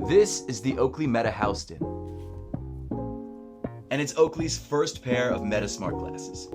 This is the Oakley Meta Houston, and it's Oakley's first pair of Meta smart glasses.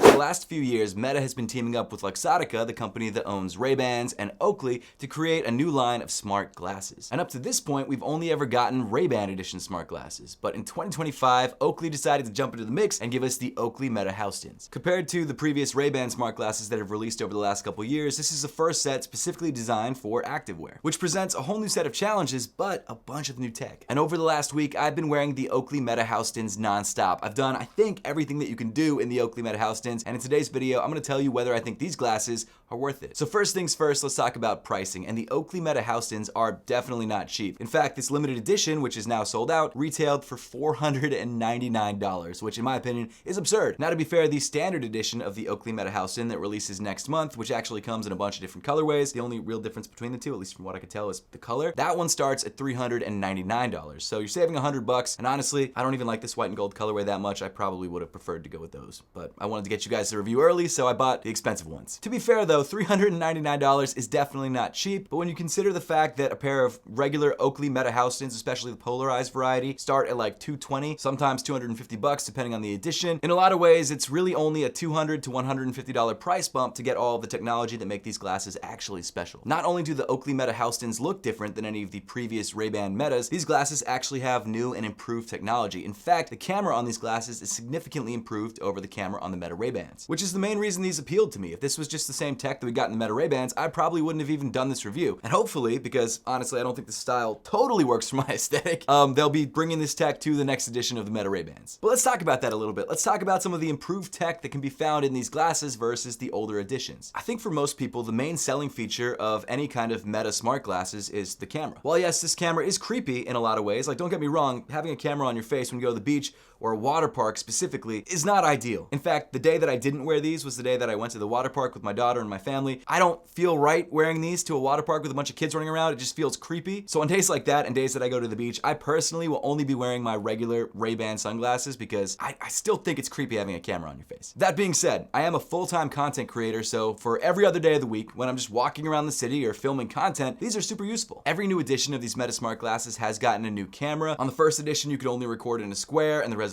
The last few years, Meta has been teaming up with Luxottica, the company that owns Ray-Bans, and Oakley to create a new line of smart glasses. And up to this point, we've only ever gotten Ray-Ban edition smart glasses. But in 2025, Oakley decided to jump into the mix and give us the Oakley Meta Houstons. Compared to the previous Ray-Ban smart glasses that have released over the last couple years, this is the first set specifically designed for activewear, which presents a whole new set of challenges, but a bunch of new tech. And over the last week, I've been wearing the Oakley Meta Houstons non-stop. I've done, I think, everything that you can do in the Oakley Meta Houstons, and in today's video, I'm gonna tell you whether I think these glasses are worth it. So first things first, let's talk about pricing, and the Oakley Meta Houstons are definitely not cheap. In fact, this limited edition, which is now sold out, retailed for $499, which in my opinion is absurd. Now to be fair, the standard edition of the Oakley Meta Houston that releases next month, which actually comes in a bunch of different colorways, the only real difference between the two, at least from what I could tell, is the color. That one starts at $399. So you're saving $100, and honestly, I don't even like this white and gold colorway that much. I probably would have preferred to go with those, but I wanted to get you guys the review early, so I bought the expensive ones. To be fair though, $399 is definitely not cheap, but when you consider the fact that a pair of regular Oakley Meta Houstons, especially the polarized variety, start at like $220, sometimes $250 depending on the edition, in a lot of ways it's really only a $200 to $150 price bump to get all of the technology that make these glasses actually special. Not only do the Oakley Meta Houstons look different than any of the previous Ray-Ban Metas, these glasses actually have new and improved technology. In fact, the camera on these glasses is significantly improved over the camera on the Meta Ray-Bans, which is the main reason these appealed to me. If this was just the same tech that we got in the Meta Ray-Bans, I probably wouldn't have even done this review. And hopefully, because honestly I don't think the style totally works for my aesthetic, they'll be bringing this tech to the next edition of the Meta Ray-Bans. But let's talk about that a little bit. Let's talk about some of the improved tech that can be found in these glasses versus the older editions. I think for most people, the main selling feature of any kind of Meta smart glasses is the camera. While yes, this camera is creepy in a lot of ways, like don't get me wrong, having a camera on your face when you go to the beach or a water park specifically is not ideal. In fact, the day that I didn't wear these was the day that I went to the water park with my daughter and my family. I don't feel right wearing these to a water park with a bunch of kids running around. It just feels creepy. So on days like that and days that I go to the beach, I personally will only be wearing my regular Ray-Ban sunglasses because I still think it's creepy having a camera on your face. That being said, I am a full-time content creator, so for every other day of the week, when I'm just walking around the city or filming content, these are super useful. Every new edition of these Meta smart glasses has gotten a new camera. On the first edition, you could only record in a square and the resolution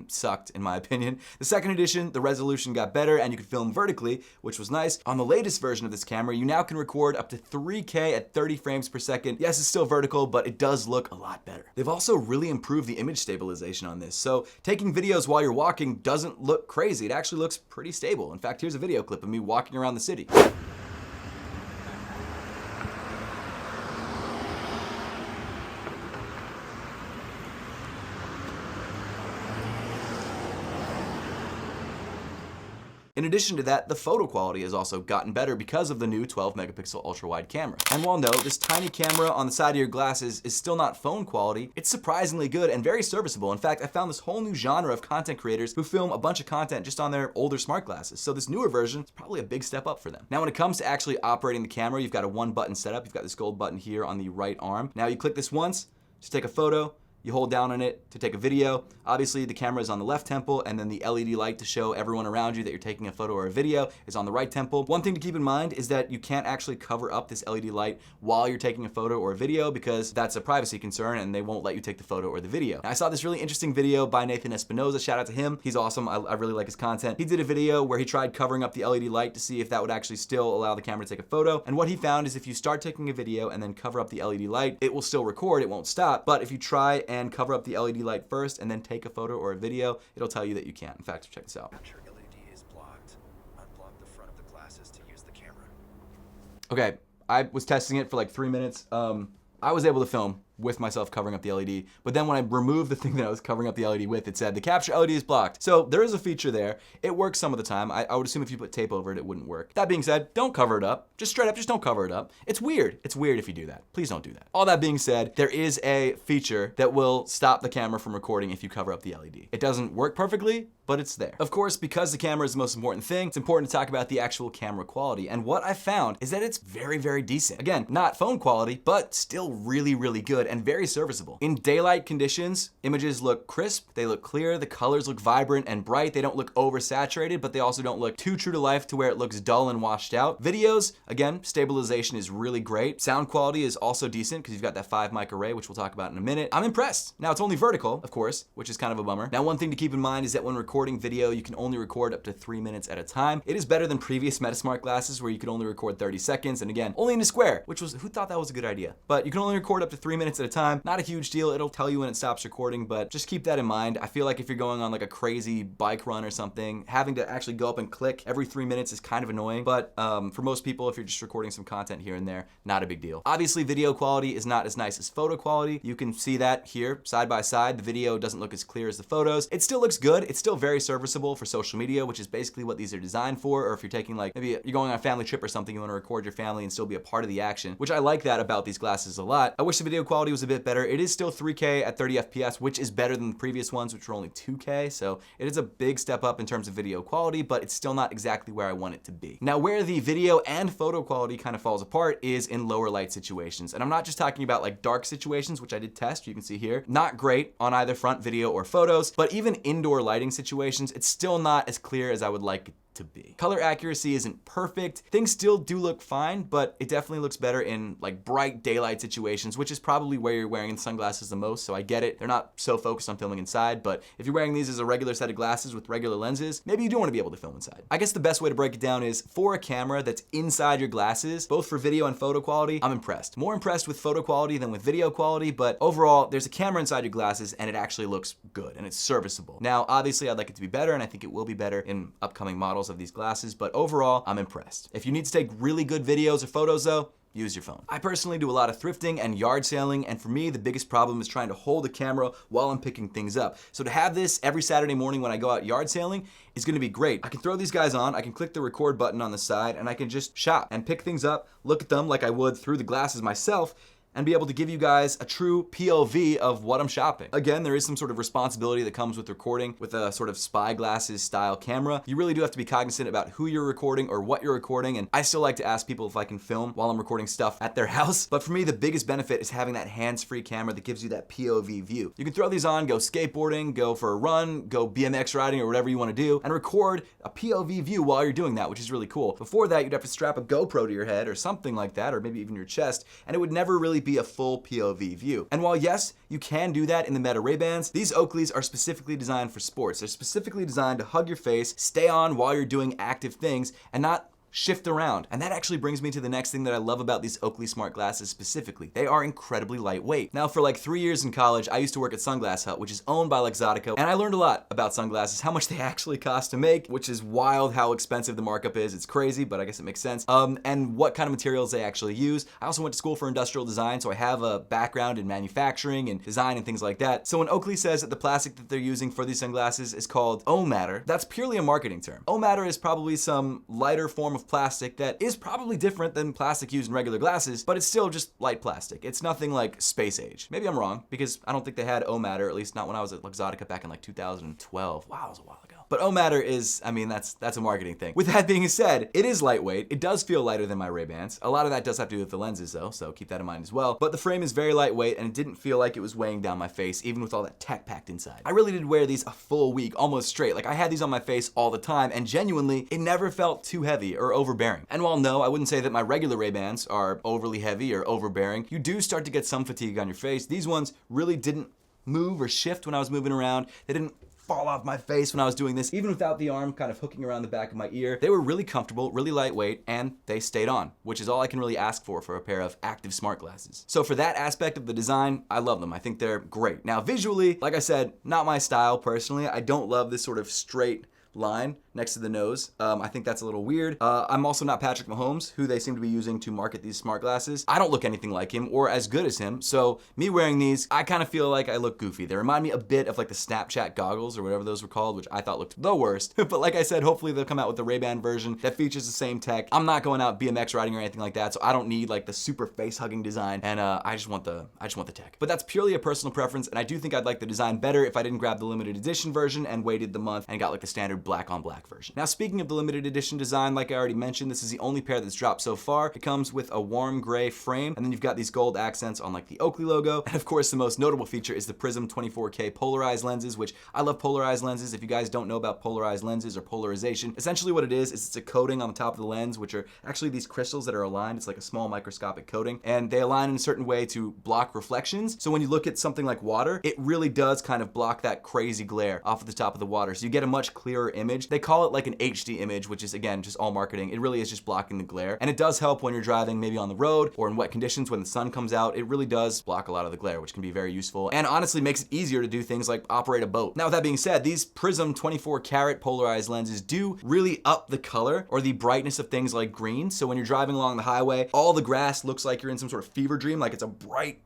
sucked in my opinion. The second edition, the resolution got better and you could film vertically, which was nice. On the latest version of this camera, you now can record up to 3K at 30 frames per second. Yes, it's still vertical, but it does look a lot better. They've also really improved the image stabilization on this, so taking videos while you're walking doesn't look crazy. It actually looks pretty stable. In fact, here's a video clip of me walking around the city. In addition to that, the photo quality has also gotten better because of the new 12 megapixel ultra wide camera. And while no, this tiny camera on the side of your glasses is still not phone quality, it's surprisingly good and very serviceable. In fact, I found this whole new genre of content creators who film a bunch of content just on their older smart glasses. So this newer version is probably a big step up for them. Now, when it comes to actually operating the camera, you've got a one button setup. You've got this gold button here on the right arm. Now you click this once to take a photo. You hold down on it to take a video. Obviously, the camera is on the left temple, and then the LED light to show everyone around you that you're taking a photo or a video is on the right temple. One thing to keep in mind is that you can't actually cover up this LED light while you're taking a photo or a video because that's a privacy concern and they won't let you take the photo or the video. Now, I saw this really interesting video by Nathan Espinoza. Shout out to him. He's awesome. I really like his content. He did a video where he tried covering up the LED light to see if that would actually still allow the camera to take a photo. And what he found is if you start taking a video and then cover up the LED light, it will still record, it won't stop. But if you try and cover up the LED light first and then take a photo or a video, it'll tell you that you can't. In fact, check this out. Capture LED is blocked. Unblock the front of the glasses to use the camera. Okay, I was testing it for like 3 minutes. I was able to film with myself covering up the LED, but then when I removed the thing that I was covering up the LED with, it said the capture LED is blocked. So there is a feature there. It works some of the time. I would assume if you put tape over it, it wouldn't work. That being said, don't cover it up. Just straight up, just don't cover it up. It's weird. It's weird if you do that. Please don't do that. All that being said, there is a feature that will stop the camera from recording if you cover up the LED. It doesn't work perfectly, but it's there. Of course, because the camera is the most important thing, it's important to talk about the actual camera quality. And what I found is that it's very, very decent. Again, not phone quality, but still really, really good. good and very serviceable. In daylight conditions, images look crisp, they look clear, the colors look vibrant and bright, they don't look oversaturated, but they also don't look too true to life to where it looks dull and washed out. Videos, again, stabilization is really great. Sound quality is also decent because you've got that 5 mic array, which we'll talk about in a minute. I'm impressed. Now it's only vertical, of course, which is kind of a bummer. Now one thing to keep in mind is that when recording video, you can only record up to 3 minutes at a time. It is better than previous Meta Smart glasses where you could only record 30 seconds, and again, only in a square, which was, who thought that was a good idea? But you can only record up to 3 minutes at a time. Not a huge deal. It'll tell you when it stops recording, but just keep that in mind. I feel like if you're going on like a crazy bike run or something, having to actually go up and click every 3 minutes is kind of annoying. But for most people, if you're just recording some content here and there, not a big deal. Obviously, video quality is not as nice as photo quality. You can see that here side by side. The video doesn't look as clear as the photos. It still looks good. It's still very serviceable for social media, which is basically what these are designed for. Or if you're taking like, maybe you're going on a family trip or something, you want to record your family and still be a part of the action, which I like that about these glasses a lot. I wish the video quality was a bit better. It is still 3K at 30 FPS, which is better than the previous ones, which were only 2K. So it is a big step up in terms of video quality, but it's still not exactly where I want it to be. Now, where the video and photo quality kind of falls apart is in lower light situations. And I'm not just talking about like dark situations, which I did test, you can see here. Not great on either front video or photos, but even indoor lighting situations, it's still not as clear as I would like it to be. Color accuracy isn't perfect. Things still do look fine, but it definitely looks better in like bright daylight situations, which is probably where you're wearing the sunglasses the most, so I get it. They're not so focused on filming inside, but if you're wearing these as a regular set of glasses with regular lenses, maybe you do want to be able to film inside. I guess the best way to break it down is for a camera that's inside your glasses, both for video and photo quality, I'm impressed. More impressed with photo quality than with video quality, but overall, there's a camera inside your glasses and it actually looks good and it's serviceable. Now, obviously, I'd like it to be better, and I think it will be better in upcoming models of these glasses, but overall, I'm impressed. If you need to take really good videos or photos though, use your phone. I personally do a lot of thrifting and yard sailing, and for me, the biggest problem is trying to hold the camera while I'm picking things up. So to have this every Saturday morning when I go out yard sailing is gonna be great. I can throw these guys on, I can click the record button on the side, and I can just shop and pick things up, look at them like I would through the glasses myself, and be able to give you guys a true POV of what I'm shopping. Again, there is some sort of responsibility that comes with recording with a sort of spy glasses style camera. You really do have to be cognizant about who you're recording or what you're recording, and I still like to ask people if I can film while I'm recording stuff at their house. But for me, the biggest benefit is having that hands-free camera that gives you that POV view. You can throw these on, go skateboarding, go for a run, go BMX riding or whatever you want to do, and record a POV view while you're doing that, which is really cool. Before that, you'd have to strap a GoPro to your head or something like that, or maybe even your chest, and it would never really be a full POV view. And while yes, you can do that in the Meta Ray-Bans, these Oakleys are specifically designed for sports. They're specifically designed to hug your face, stay on while you're doing active things, and not shift around. And that actually brings me to the next thing that I love about these Oakley smart glasses specifically. They are incredibly lightweight. Now, for like 3 years in college, I used to work at Sunglass Hut, which is owned by Luxottica, and I learned a lot about sunglasses, how much they actually cost to make, which is wild how expensive the markup is. It's crazy, but I guess it makes sense. And what kind of materials they actually use. I also went to school for industrial design, so I have a background in manufacturing and design and things like that. So when Oakley says that the plastic that they're using for these sunglasses is called O-Matter, that's purely a marketing term. O-Matter is probably some lighter form of plastic that is probably different than plastic used in regular glasses, but it's still just light plastic. It's nothing like space age. Maybe I'm wrong, because I don't think they had O-Matter, at least not when I was at Luxottica back in like 2012. Wow, it was a while ago. But O-Matter is, I mean, that's a marketing thing. With that being said, it is lightweight. It does feel lighter than my Ray-Bans. A lot of that does have to do with the lenses though, so keep that in mind as well. But the frame is very lightweight and it didn't feel like it was weighing down my face, even with all that tech packed inside. I really did wear these a full week, almost straight. Like I had these on my face all the time, and genuinely, it never felt too heavy or overbearing. And while no, I wouldn't say that my regular Ray-Bans are overly heavy or overbearing, you do start to get some fatigue on your face. These ones really didn't move or shift when I was moving around. They didn't fall off my face when I was doing this, even without the arm kind of hooking around the back of my ear. They were really comfortable, really lightweight, and they stayed on, which is all I can really ask for a pair of active smart glasses. So for that aspect of the design, I love them. I think they're great. Now visually, like I said, not my style personally. I don't love this sort of straight line next to the nose. I think that's a little weird. I'm also not Patrick Mahomes, who they seem to be using to market these smart glasses. I don't look anything like him or as good as him, so me wearing these, I kind of feel like I look goofy. They remind me a bit of like the Snapchat goggles or whatever those were called, which I thought looked the worst. But like I said, hopefully they'll come out with the Ray-Ban version that features the same tech. I'm not going out BMX riding or anything like that, so I don't need like the super face-hugging design, and I just want the tech. But that's purely a personal preference, and I do think I'd like the design better if I didn't grab the limited edition version and waited the month and got like the standard black on black version. Now, speaking of the limited edition design, like I already mentioned, this is the only pair that's dropped so far. It comes with a warm gray frame, and then you've got these gold accents on like the Oakley logo. And of course, the most notable feature is the Prism 24K polarized lenses, which I love polarized lenses. If you guys don't know about polarized lenses or polarization, essentially what it is it's a coating on the top of the lens, which are actually these crystals that are aligned. It's like a small microscopic coating, and they align in a certain way to block reflections. So when you look at something like water, it really does kind of block that crazy glare off of the top of the water. So you get a much clearer image. They call it like an HD image, which is again, just all marketing. It really is just blocking the glare. And it does help when you're driving maybe on the road or in wet conditions when the sun comes out. It really does block a lot of the glare, which can be very useful. And honestly makes it easier to do things like operate a boat. Now, with that being said, these Prism 24 karat polarized lenses do really up the color or the brightness of things like green. So when you're driving along the highway, all the grass looks like you're in some sort of fever dream, like it's a bright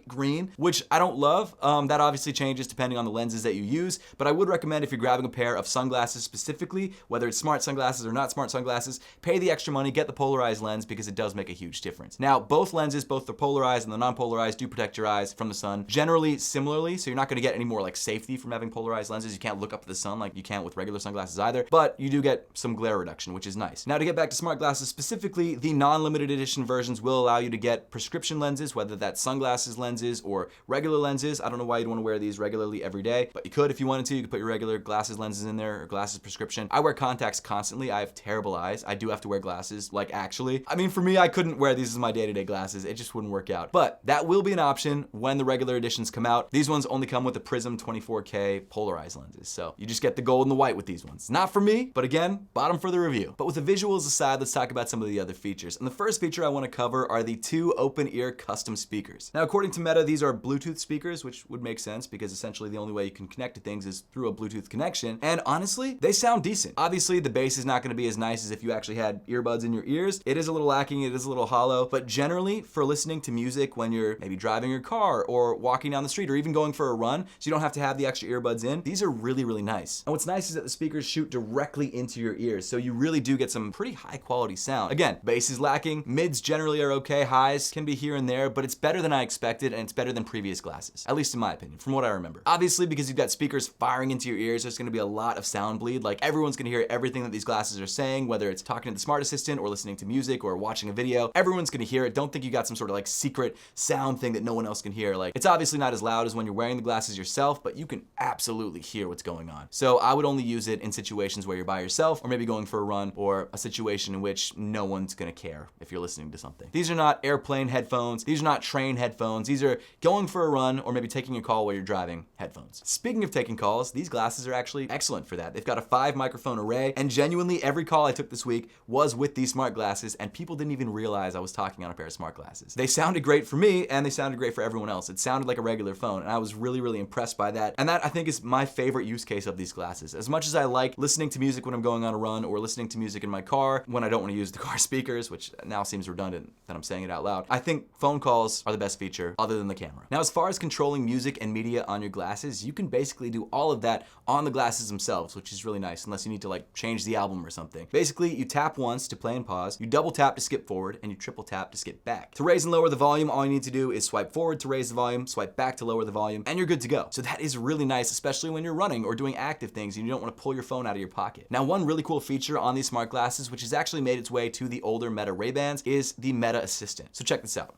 green, which I don't love. That obviously changes depending on the lenses that you use, but I would recommend if you're grabbing a pair of sunglasses specifically, whether it's smart sunglasses or not smart sunglasses, pay the extra money, get the polarized lens because it does make a huge difference. Now, both lenses, both the polarized and the non-polarized, do protect your eyes from the sun, generally similarly, so you're not gonna get any more like safety from having polarized lenses. You can't look up at the sun like you can with regular sunglasses either, but you do get some glare reduction, which is nice. Now, to get back to smart glasses specifically, the non-limited edition versions will allow you to get prescription lenses, whether that's sunglasses lenses or regular lenses. I don't know why you'd want to wear these regularly every day, but you could if you wanted to. You could put your regular glasses lenses in there or glasses prescription. I wear contacts constantly. I have terrible eyes. I do have to wear glasses, like actually. I mean, for me, I couldn't wear these as my day-to-day glasses. It just wouldn't work out. But that will be an option when the regular editions come out. These ones only come with the Prism 24K polarized lenses. So you just get the gold and the white with these ones. Not for me, but again, bottom for the review. But with the visuals aside, let's talk about some of the other features. And the first feature I want to cover are the two open ear custom speakers. Now, according to Meta, these are Bluetooth speakers, which would make sense because essentially the only way you can connect to things is through a Bluetooth connection. And honestly, they sound decent. Obviously, the bass is not going to be as nice as if you actually had earbuds in your ears. It is a little lacking, it is a little hollow, but generally for listening to music when you're maybe driving your car or walking down the street or even going for a run, so you don't have to have the extra earbuds in, these are really, really nice. And what's nice is that the speakers shoot directly into your ears, so you really do get some pretty high quality sound. Again, bass is lacking, mids generally are okay, highs can be here and there, but it's better than I expected and it's better than previous glasses, at least in my opinion, from what I remember. Obviously, because you've got speakers firing into your ears, there's gonna be a lot of sound bleed. Like everyone's gonna hear everything that these glasses are saying, whether it's talking to the smart assistant or listening to music or watching a video, everyone's gonna hear it. Don't think you got some sort of like secret sound thing that no one else can hear. Like it's obviously not as loud as when you're wearing the glasses yourself, but you can absolutely hear what's going on. So I would only use it in situations where you're by yourself or maybe going for a run or a situation in which no one's gonna care if you're listening to something. These are not airplane headphones. These are not train headphones. These are going for a run or maybe taking a call while you're driving headphones. Speaking of taking calls, these glasses are actually excellent for that. They've got a 5 microphone array, and genuinely every call I took this week was with these smart glasses, and people didn't even realize I was talking on a pair of smart glasses. They sounded great for me, and they sounded great for everyone else. It sounded like a regular phone, and I was really, really impressed by that. And that, I think, is my favorite use case of these glasses. As much as I like listening to music when I'm going on a run or listening to music in my car when I don't want to use the car speakers, which now seems redundant that I'm saying it out loud, I think phone calls are the best feature other than the camera. Now, as far as controlling music and media on your glasses, you can basically do all of that on the glasses themselves, which is really nice, unless you need to like change the album or something. Basically, you tap once to play and pause, you double tap to skip forward, and you triple tap to skip back. To raise and lower the volume, all you need to do is swipe forward to raise the volume, swipe back to lower the volume, and you're good to go. So that is really nice, especially when you're running or doing active things and you don't want to pull your phone out of your pocket. Now, one really cool feature on these smart glasses, which has actually made its way to the older Meta Raybans, is the Meta Assistant. So check this out.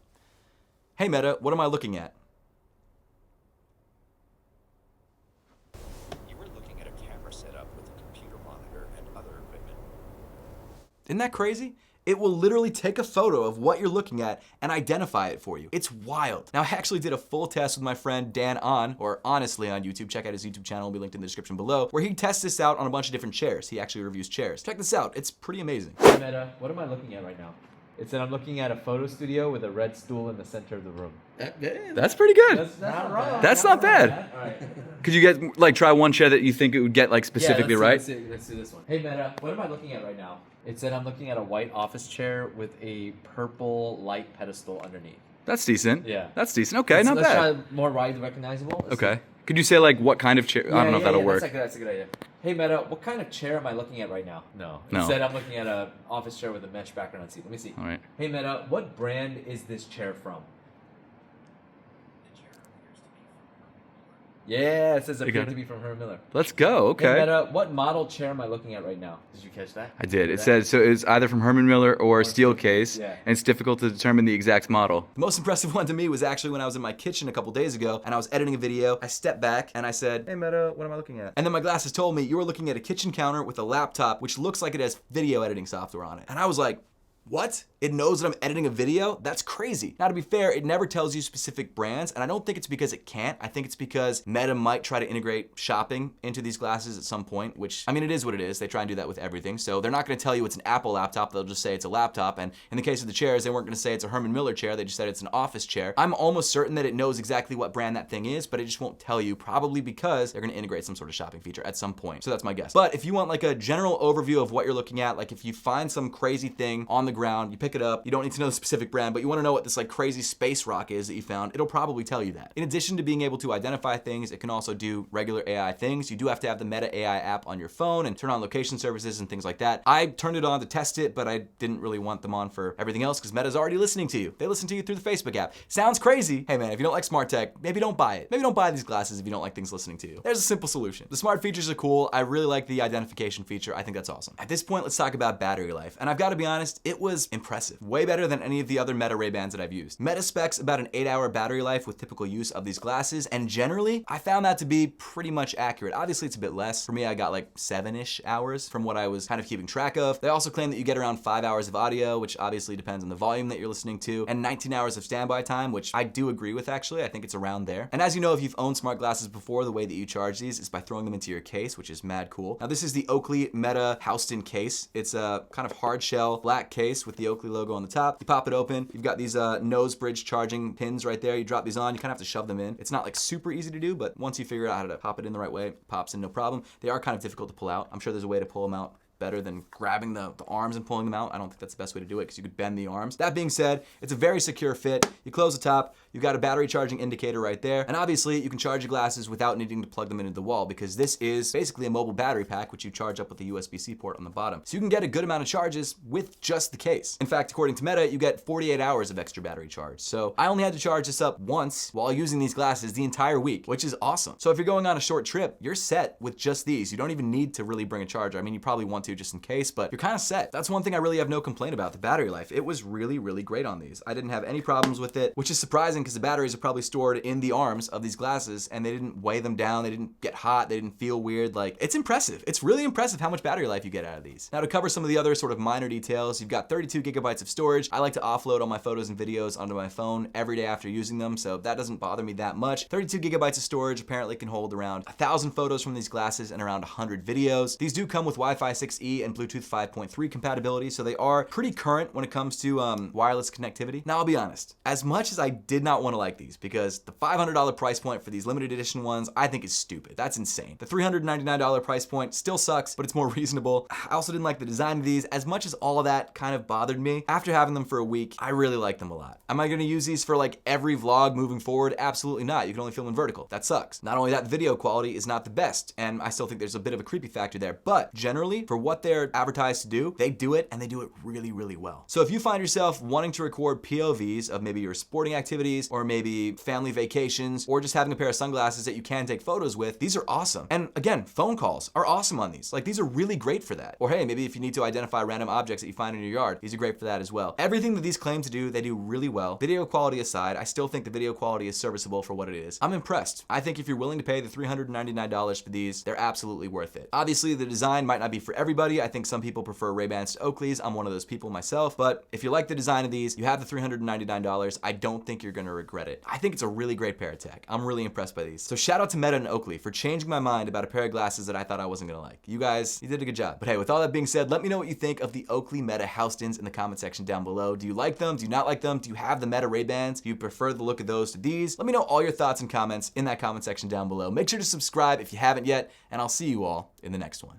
Hey Meta, what am I looking at? Isn't that crazy? It will literally take a photo of what you're looking at and identify it for you. It's wild. Now, I actually did a full test with my friend Dan or Honestly on YouTube. Check out his YouTube channel, it'll be linked in the description below, where he tests this out on a bunch of different chairs. He actually reviews chairs. Check this out, it's pretty amazing. Hey Meta, what am I looking at right now? It said I'm looking at a photo studio with a red stool in the center of the room. That's pretty good. That's not wrong. That's not bad. All right. Could you get like try one chair that you think it would get like specifically right? Let's do this one. Hey Meta, what am I looking at right now? It said I'm looking at a white office chair with a purple light pedestal underneath. That's decent. Yeah. That's decent. Okay, not let's bad. Try more widely recognizable. Okay. Could you say like what kind of chair? I don't know if that'll work. That's a good idea. Hey Meta, what kind of chair am I looking at right now? No. It said I'm looking at an office chair with a mesh background seat. Let me see. All right. Hey Meta, what brand is this chair from? Yeah, it says You appeared got to it? be from Herman Miller. Let's go. Okay. Hey, Meta, what model chair am I looking at right now? Did you catch that? I did. Hear It that? says, so it's either from Herman Miller or Steelcase, yeah. and it's difficult to determine the exact model. The most impressive one to me was actually when I was in my kitchen a couple days ago, and I was editing a video. I stepped back, and I said, hey Meta, what am I looking at? And then my glasses told me, you were looking at a kitchen counter with a laptop, which looks like it has video editing software on it. And I was like, what? It knows that I'm editing a video? That's crazy. Now, to be fair, it never tells you specific brands, and I don't think it's because it can't. I think it's because Meta might try to integrate shopping into these glasses at some point, which, I mean, it is what it is. They try and do that with everything. So they're not gonna tell you it's an Apple laptop, they'll just say it's a laptop. And in the case of the chairs, they weren't gonna say it's a Herman Miller chair, they just said it's an office chair. I'm almost certain that it knows exactly what brand that thing is, but it just won't tell you, probably because they're gonna integrate some sort of shopping feature at some point. So that's my guess. But if you want like a general overview of what you're looking at, like if you find some crazy thing on the ground, you pick it up, you don't need to know the specific brand, but you want to know what this like crazy space rock is that you found, it'll probably tell you that. In addition to being able to identify things, it can also do regular AI things. You do have to have the Meta AI app on your phone and turn on location services and things like that. I turned it on to test it, but I didn't really want them on for everything else because Meta's already listening to you. They listen to you through the Facebook app. Sounds crazy. Hey man, if you don't like smart tech, maybe don't buy it. Maybe don't buy these glasses if you don't like things listening to you. There's a simple solution. The smart features are cool. I really like the identification feature. I think that's awesome. At this point, let's talk about battery life. And I've got to be honest, it was impressive. Way better than any of the other Meta Ray-Bans that I've used. Meta specs about an 8-hour battery life with typical use of these glasses, and generally, I found that to be pretty much accurate. Obviously, it's a bit less. For me, I got like 7-ish hours from what I was kind of keeping track of. They also claim that you get around 5 hours of audio, which obviously depends on the volume that you're listening to, and 19 hours of standby time, which I do agree with actually. I think it's around there. And as you know, if you've owned smart glasses before, the way that you charge these is by throwing them into your case, which is mad cool. Now, this is the Oakley Meta Houston case. It's a kind of hard shell black case with the Oakley logo on the top. You pop it open, you've got these nose bridge charging pins right there. You drop these on, you kind of have to shove them in. It's not like super easy to do, but once you figure out how to pop it in the right way, it pops in no problem. They are kind of difficult to pull out. I'm sure there's a way to pull them out better than grabbing the arms and pulling them out. I don't think that's the best way to do it because you could bend the arms. That being said, it's a very secure fit. You close the top, you've got a battery charging indicator right there, and obviously you can charge your glasses without needing to plug them into the wall because this is basically a mobile battery pack which you charge up with a USB-C port on the bottom. So you can get a good amount of charges with just the case. In fact, according to Meta, you get 48 hours of extra battery charge. So I only had to charge this up once while using these glasses the entire week, which is awesome. So if you're going on a short trip, you're set with just these. You don't even need to really bring a charger. I mean, you probably want to just in case, but you're kind of set. That's one thing I really have no complaint about, the battery life. It was really, really great on these. I didn't have any problems with it, which is surprising because the batteries are probably stored in the arms of these glasses and they didn't weigh them down, they didn't get hot, they didn't feel weird. Like, it's impressive. It's really impressive how much battery life you get out of these. Now to cover some of the other sort of minor details, you've got 32 gigabytes of storage. I like to offload all my photos and videos onto my phone every day after using them, so that doesn't bother me that much. 32 gigabytes of storage apparently can hold around 1,000 photos from these glasses and around 100 videos. These do come with Wi-Fi 6E and Bluetooth 5.3 compatibility, so they are pretty current when it comes to wireless connectivity. Now, I'll be honest, as much as I did not want to like these, because the $500 price point for these limited edition ones, I think is stupid. That's insane. The $399 price point still sucks, but it's more reasonable. I also didn't like the design of these. As much as all of that kind of bothered me, after having them for a week, I really like them a lot. Am I going to use these for like every vlog moving forward? Absolutely not. You can only film in vertical. That sucks. Not only that, the video quality is not the best, and I still think there's a bit of a creepy factor there, but generally, for what they're advertised to do, they do it, and they do it really, really well. So if you find yourself wanting to record POVs of maybe your sporting activities, or maybe family vacations, or just having a pair of sunglasses that you can take photos with, these are awesome. And again, phone calls are awesome on these. Like, these are really great for that. Or hey, maybe if you need to identify random objects that you find in your yard, these are great for that as well. Everything that these claim to do, they do really well. Video quality aside, I still think the video quality is serviceable for what it is. I'm impressed. I think if you're willing to pay the $399 for these, they're absolutely worth it. Obviously, the design might not be for everybody. I think some people prefer Ray-Bans to Oakleys. I'm one of those people myself, but if you like the design of these, you have the $399, I don't think you're gonna regret it. I think it's a really great pair of tech. I'm really impressed by these. So shout out to Meta and Oakley for changing my mind about a pair of glasses that I thought I wasn't gonna like. You guys, you did a good job. But hey, with all that being said, let me know what you think of the Oakley Meta Houstons in the comment section down below. Do you like them? Do you not like them? Do you have the Meta Ray-Bans? Do you prefer the look of those to these? Let me know all your thoughts and comments in that comment section down below. Make sure to subscribe if you haven't yet, and I'll see you all in the next one.